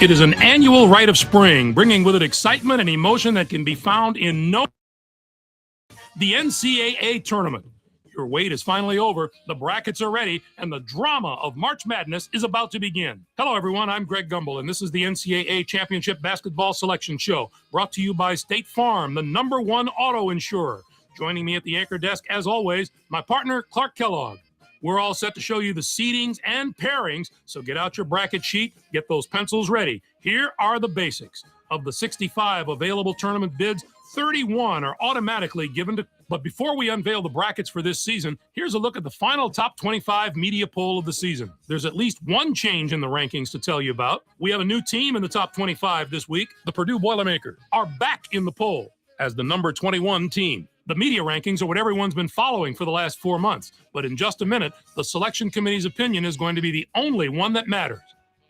It is an annual rite of spring, bringing with it excitement and emotion that can be found in the NCAA tournament. Your wait is finally over, the brackets are ready, and the drama of March Madness is about to begin. Hello, everyone. I'm Greg Gumbel, and this is the NCAA Championship Basketball Selection Show, brought to you by State Farm, the #1 auto insurer. Joining me at the anchor desk, as always, my partner, Clark Kellogg. We're all set to show you the seedings and pairings, so get out your bracket sheet, get those pencils ready. Here are the basics. Of the 65 available tournament bids, 31 are automatically given to. But before we unveil the brackets for this season, here's a look at the final top 25 media poll of the season. There's at least one change in the rankings to tell you about. We have a new team in the top 25 this week. The Purdue Boilermakers are back in the poll as the number 21 team. The media rankings are what everyone's been following for the last 4 months. But in just a minute, the selection committee's opinion is going to be the only one that matters.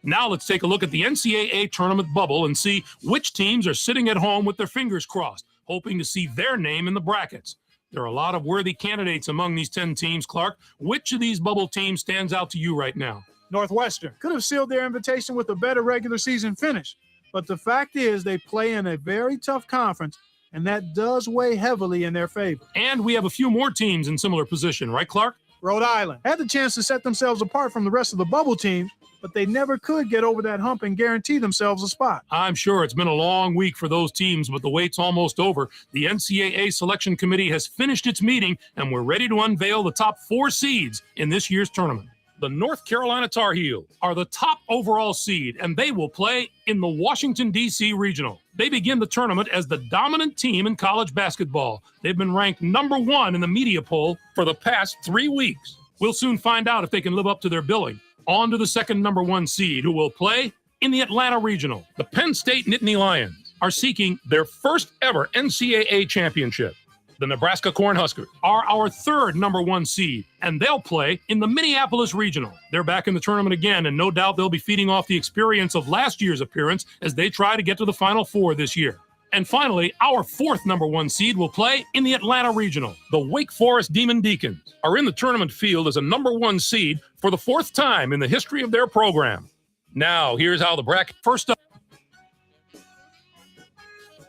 Now let's take a look at the NCAA tournament bubble and see which teams are sitting at home with their fingers crossed, hoping to see their name in the brackets. There are a lot of worthy candidates among these 10 teams, Clark. Which of these bubble teams stands out to you right now? Northwestern could have sealed their invitation with a better regular season finish. But the fact is they play in a very tough conference, and that does weigh heavily in their favor. And we have a few more teams in similar position, right, Clark? Rhode Island had the chance to set themselves apart from the rest of the bubble teams, but they never could get over that hump and guarantee themselves a spot. I'm sure it's been a long week for those teams, but the wait's almost over. The NCAA Selection Committee has finished its meeting, and we're ready to unveil the top 4 seeds in this year's tournament. The North Carolina Tar Heels are the top overall seed, and they will play in the Washington, D.C. Regional. They begin the tournament as the dominant team in college basketball. They've been ranked #1 in the media poll for the past 3 weeks. We'll soon find out if they can live up to their billing. On to the second #1 seed, who will play in the Atlanta Regional. The Penn State Nittany Lions are seeking their first ever NCAA championship. The Nebraska Cornhuskers are our third #1 seed, and they'll play in the Minneapolis Regional. They're back in the tournament again, and no doubt they'll be feeding off the experience of last year's appearance as they try to get to the Final Four this year. And finally, our fourth #1 seed will play in the Atlanta Regional. The Wake Forest Demon Deacons are in the tournament field as a #1 seed for the 4th time in the history of their program. Now, here's how the bracket first up.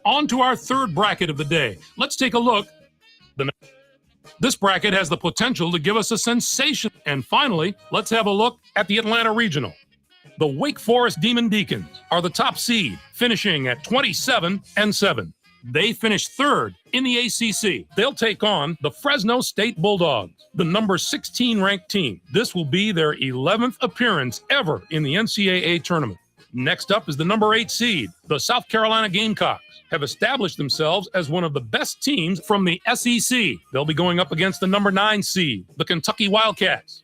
On to our third bracket of the day. Let's take a look. This bracket has the potential to give us a sensation. And finally, let's have a look at the Atlanta Regional. The Wake Forest Demon Deacons are the top seed, finishing at 27-7. They finished 3rd in the ACC. They'll take on the Fresno State Bulldogs, the number 16 ranked team. This will be their 11th appearance ever in the NCAA tournament. Next up is the number 8 seed. The South Carolina Gamecocks have established themselves as one of the best teams from the SEC. They'll be going up against the number 9 seed, the Kentucky Wildcats.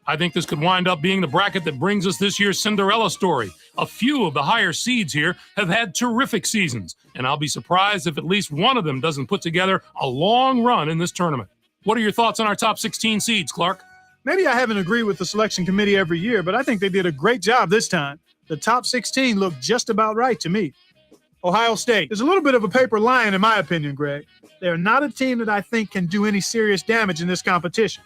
I think this could wind up being the bracket that brings us this year's Cinderella story. A few of the higher seeds here have had terrific seasons, and I'll be surprised if at least one of them doesn't put together a long run in this tournament. What are your thoughts on our top 16 seeds, Clark? Maybe I haven't agreed with the selection committee every year, but I think they did a great job this time. The top 16 looked just about right to me. Ohio State is a little bit of a paper lion, in my opinion, Greg. They're not a team that I think can do any serious damage in this competition.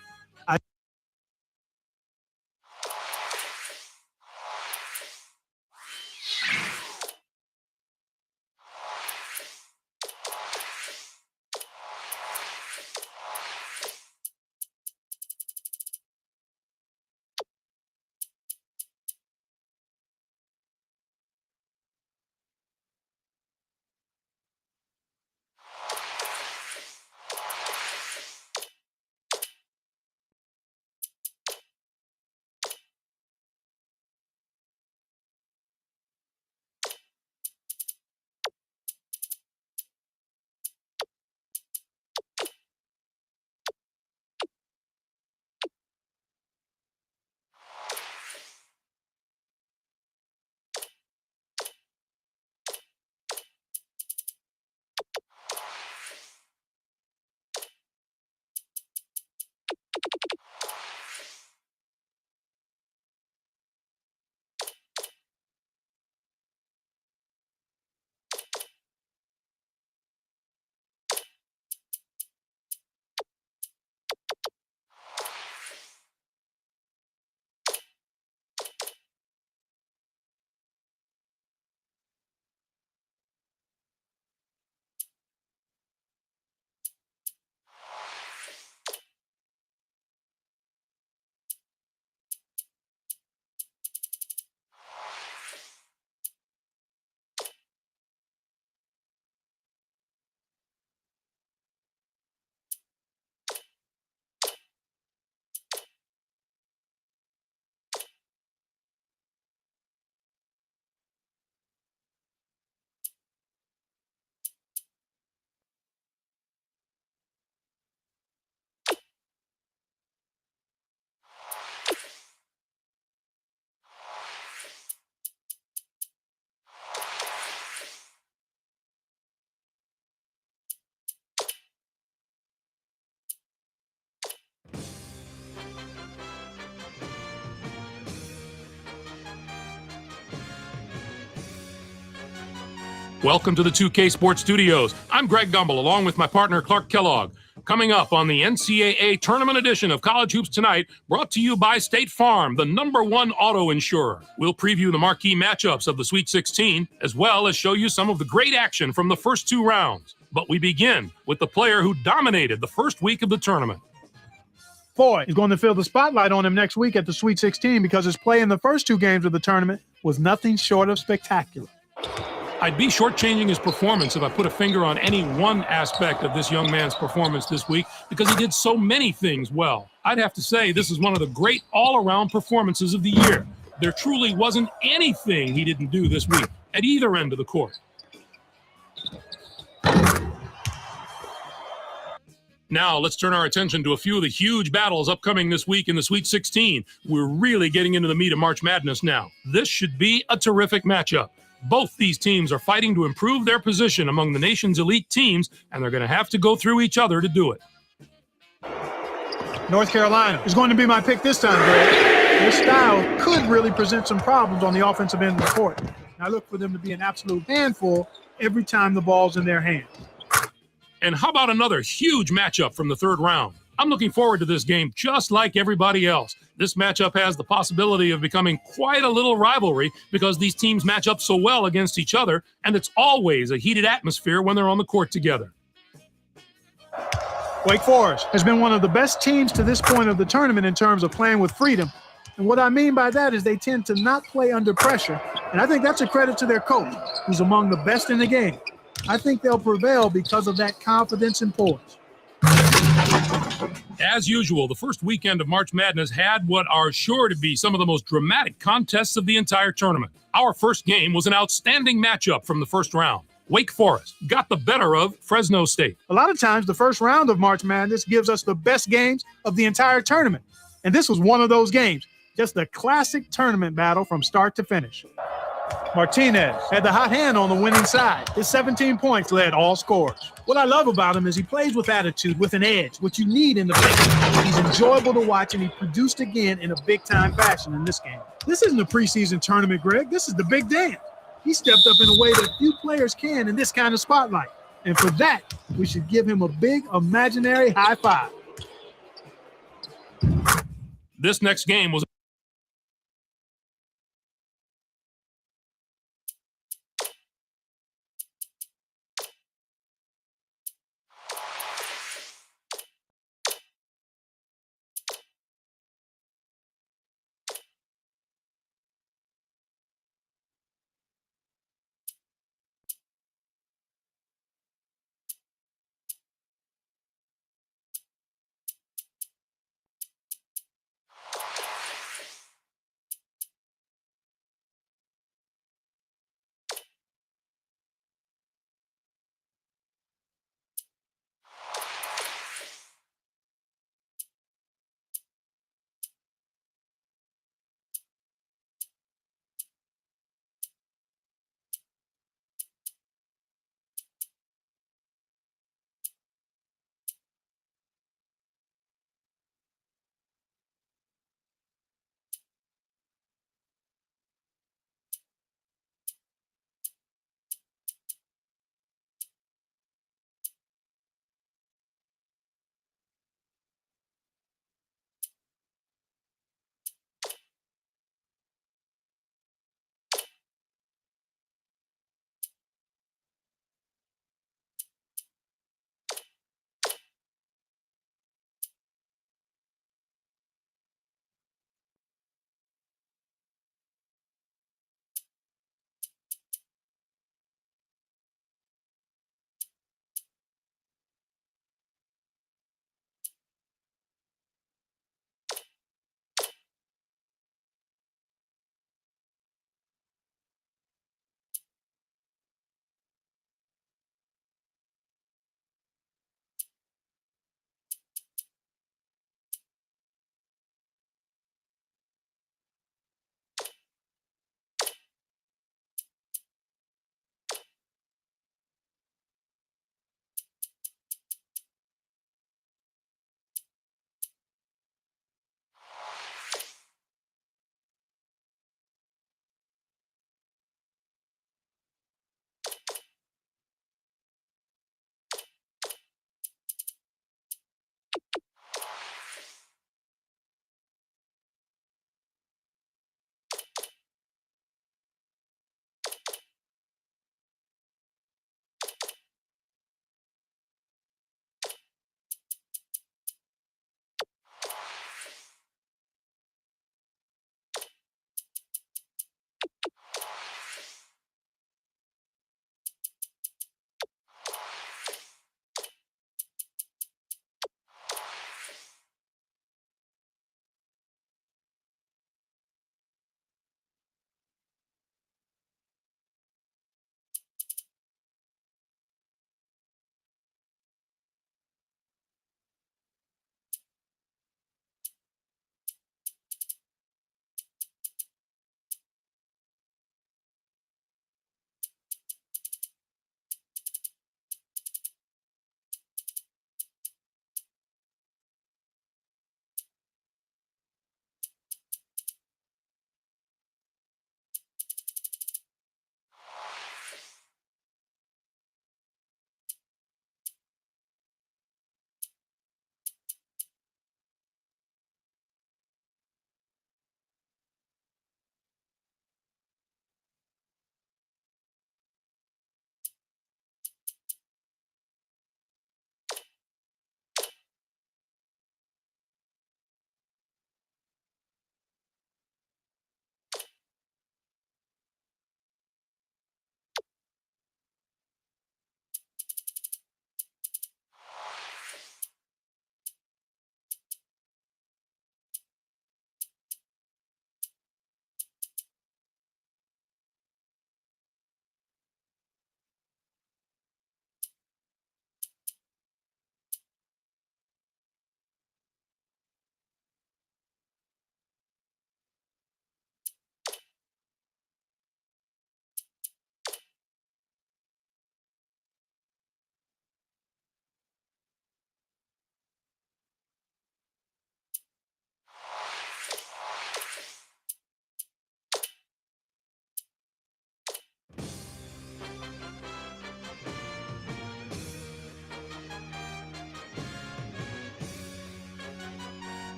Welcome to the 2K Sports Studios. I'm Greg Gumbel, along with my partner Clark Kellogg. Coming up on the NCAA Tournament Edition of College Hoops Tonight, brought to you by State Farm, the #1 auto insurer. We'll preview the marquee matchups of the Sweet 16, as well as show you some of the great action from the first 2 rounds. But we begin with the player who dominated the first week of the tournament. Foy is going to feel the spotlight on him next week at the Sweet 16 because his play in the first 2 games of the tournament was nothing short of spectacular. I'd be shortchanging his performance if I put a finger on any one aspect of this young man's performance this week because he did so many things well. I'd have to say this is one of the great all-around performances of the year. There truly wasn't anything he didn't do this week at either end of the court. Now, let's turn our attention to a few of the huge battles upcoming this week in the Sweet 16. We're really getting into the meat of March Madness now. This should be a terrific matchup. Both these teams are fighting to improve their position among the nation's elite teams, and they're going to have to go through each other to do it. North Carolina is going to be my pick this time, Greg. Their style could really present some problems on the offensive end of the court. I look for them to be an absolute handful every time the ball's in their hands. And how about another huge matchup from the 3rd round? I'm looking forward to this game just like everybody else. This matchup has the possibility of becoming quite a little rivalry because these teams match up so well against each other, and it's always a heated atmosphere when they're on the court together. Wake Forest has been one of the best teams to this point of the tournament in terms of playing with freedom. And what I mean by that is they tend to not play under pressure. And I think that's a credit to their coach, who's among the best in the game. I think they'll prevail because of that confidence and poise. As usual, the first weekend of March Madness had what are sure to be some of the most dramatic contests of the entire tournament. Our first game was an outstanding matchup from the first round. Wake Forest got the better of Fresno State. A lot of times, the first round of March Madness gives us the best games of the entire tournament. And this was one of those games. Just a classic tournament battle from start to finish. Martinez had the hot hand on the winning side. His 17 points led all scorers. What I love about him is he plays with attitude, with an edge, what you need in the big. He's enjoyable to watch, and he produced again in a big-time fashion in this game. This isn't a preseason tournament, Greg. This is the big dance. He stepped up in a way that few players can in this kind of spotlight. And for that, we should give him a big imaginary high five. This next game was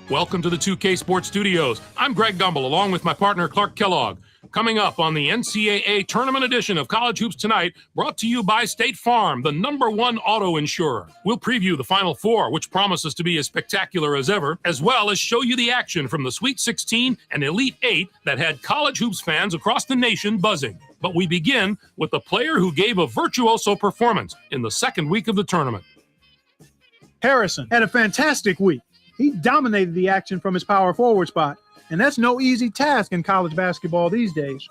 Welcome to the 2K Sports Studios. I'm Greg Gumbel, along with my partner Clark Kellogg. Coming up on the NCAA Tournament Edition of College Hoops Tonight, brought to you by State Farm, the #1 auto insurer. We'll preview the Final Four, which promises to be as spectacular as ever, as well as show you the action from the Sweet 16 and Elite 8 that had college hoops fans across the nation buzzing. But we begin with the player who gave a virtuoso performance in the second week of the tournament. Harrison had a fantastic week. He dominated the action from his power forward spot, and that's no easy task in college basketball these days.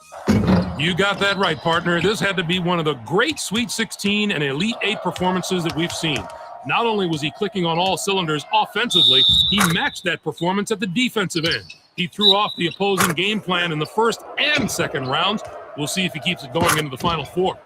You got that right, partner. This had to be one of the great Sweet 16 and Elite 8 performances that we've seen. Not only was he clicking on all cylinders offensively, he matched that performance at the defensive end. He threw off the opposing game plan in the first and second rounds. We'll see if he keeps it going into the Final Four.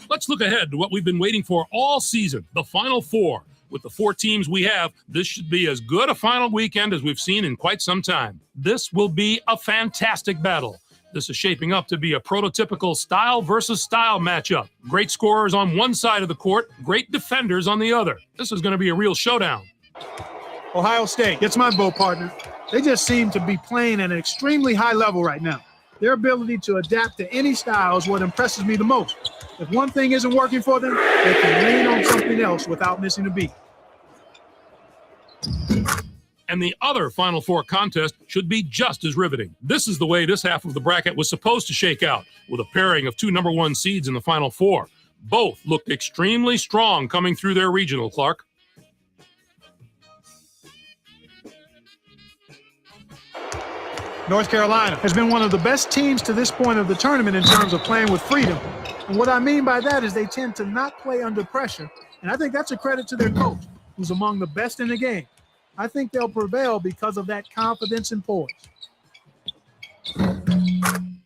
Let's look ahead to what we've been waiting for all season, the Final Four. With the 4 teams we have, this should be as good a final weekend as we've seen in quite some time. This will be a fantastic battle. This is shaping up to be a prototypical style versus style matchup. Great scorers on one side of the court, great defenders on the other. This is going to be a real showdown. Ohio State gets my vote, partner. They just seem to be playing at an extremely high level right now. Their ability to adapt to any style is what impresses me the most. If one thing isn't working for them, they can lean on something else without missing a beat. And the other Final Four contest should be just as riveting. This is the way this half of the bracket was supposed to shake out, with a pairing of 2 #1 seeds in the Final Four. Both looked extremely strong coming through their regional, Clark. North Carolina has been one of the best teams to this point of the tournament in terms of playing with freedom. And what I mean by that is they tend to not play under pressure. And I think that's a credit to their coach, who's among the best in the game. I think they'll prevail because of that confidence and poise.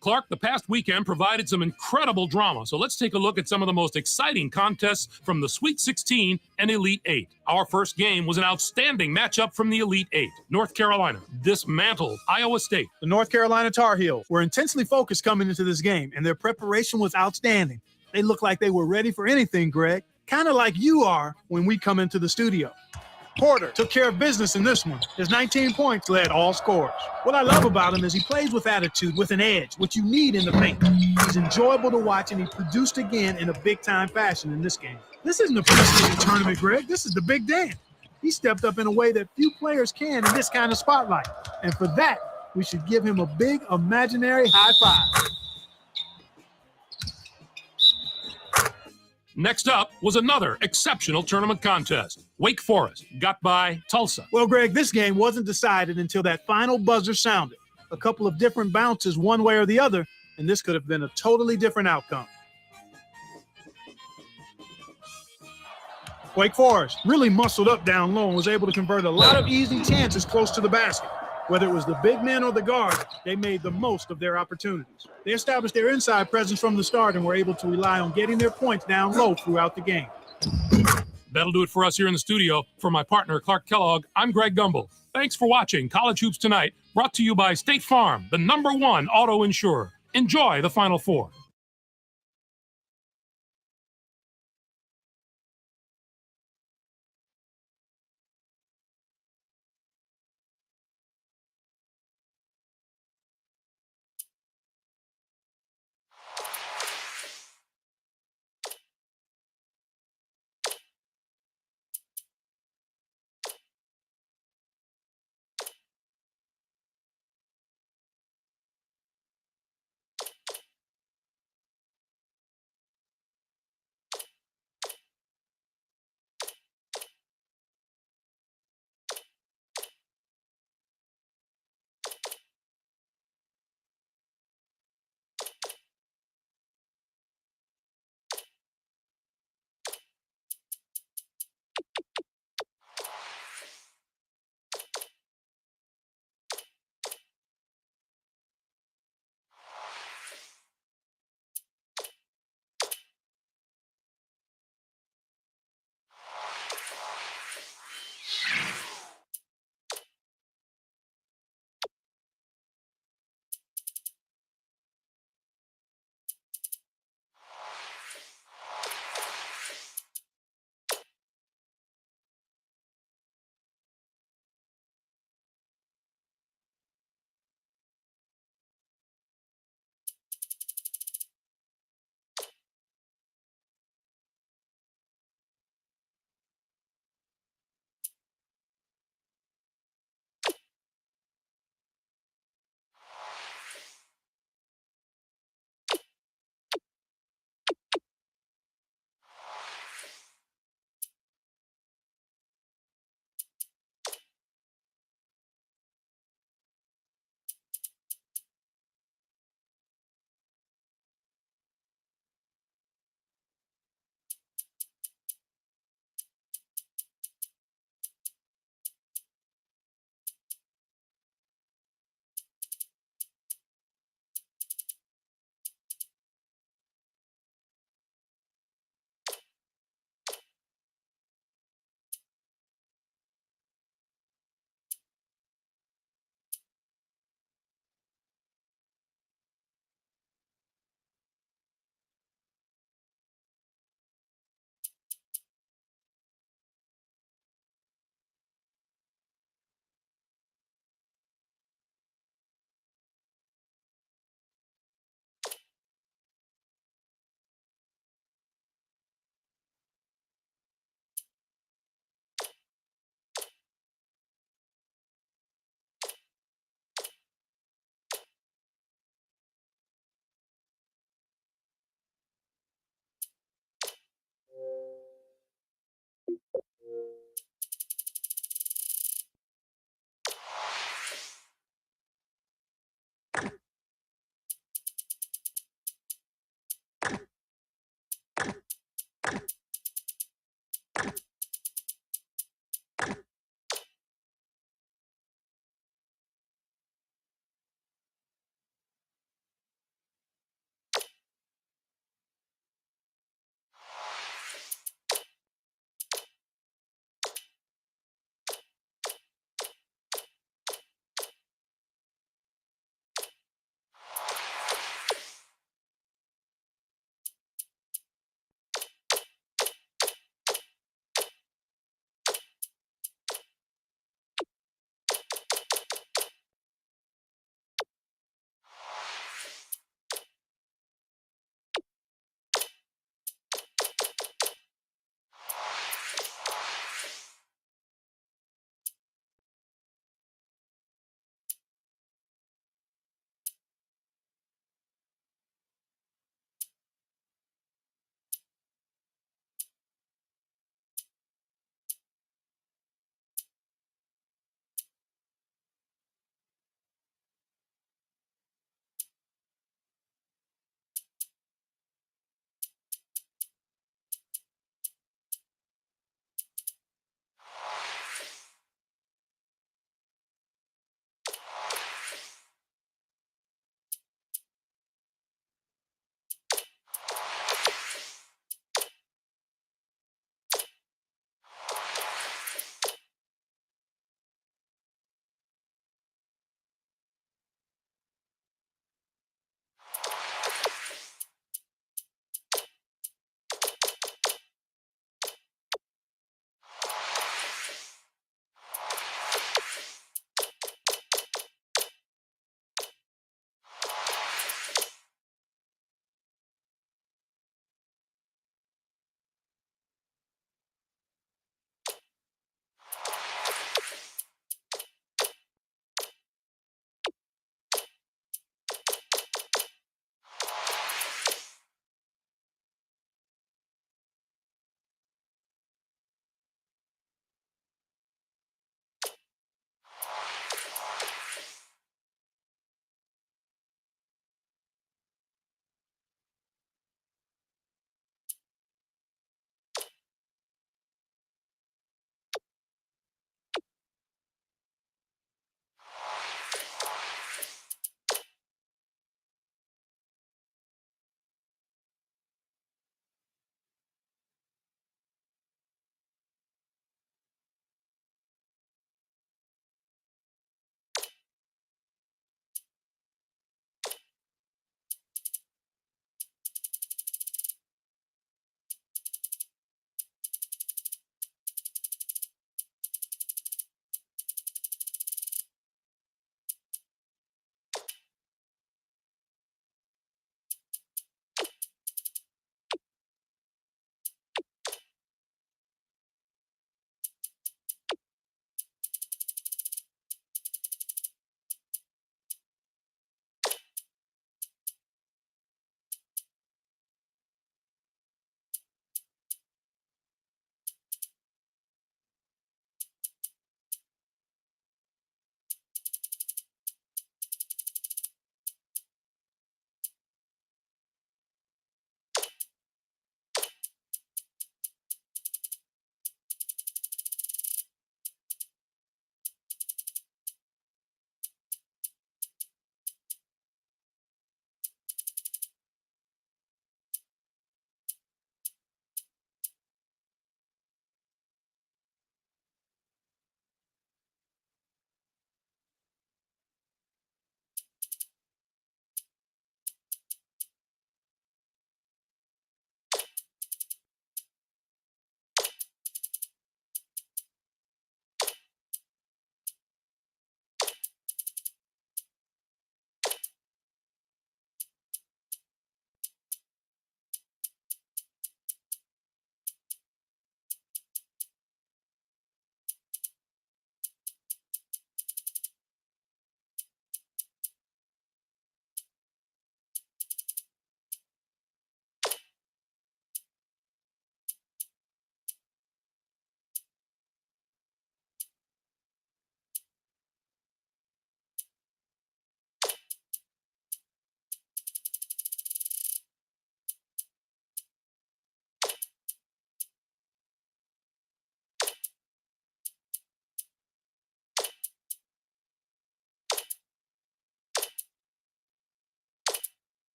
Clark, the past weekend provided some incredible drama, so let's take a look at some of the most exciting contests from the Sweet 16 and Elite 8. Our first game was an outstanding matchup from the Elite 8. North Carolina dismantled Iowa State. The North Carolina Tar Heels were intensely focused coming into this game, and their preparation was outstanding. They looked like they were ready for anything, Greg, kind of like you are when we come into the studio. Porter took care of business in this one. His 19 points led all scorers. What I love about him is he plays with attitude, with an edge, what you need in the paint. He's enjoyable to watch, and he produced again in a big-time fashion in this game. This isn't a preseason tournament, Greg. This is the big dance. He stepped up in a way that few players can in this kind of spotlight. And for that, we should give him a big imaginary high five. Next up was another exceptional tournament contest. Wake Forest got by Tulsa. Well, Greg, this game wasn't decided until that final buzzer sounded. A couple of different bounces one way or the other, and this could have been a totally different outcome. Wake Forest really muscled up down low and was able to convert a lot of easy chances close to the basket. Whether it was the big men or the guards, they made the most of their opportunities. They established their inside presence from the start and were able to rely on getting their points down low throughout the game. That'll do it for us here in the studio. For my partner, Clark Kellogg, I'm Greg Gumbel. Thanks for watching College Hoops Tonight, brought to you by State Farm, the #1 auto insurer. Enjoy the Final Four.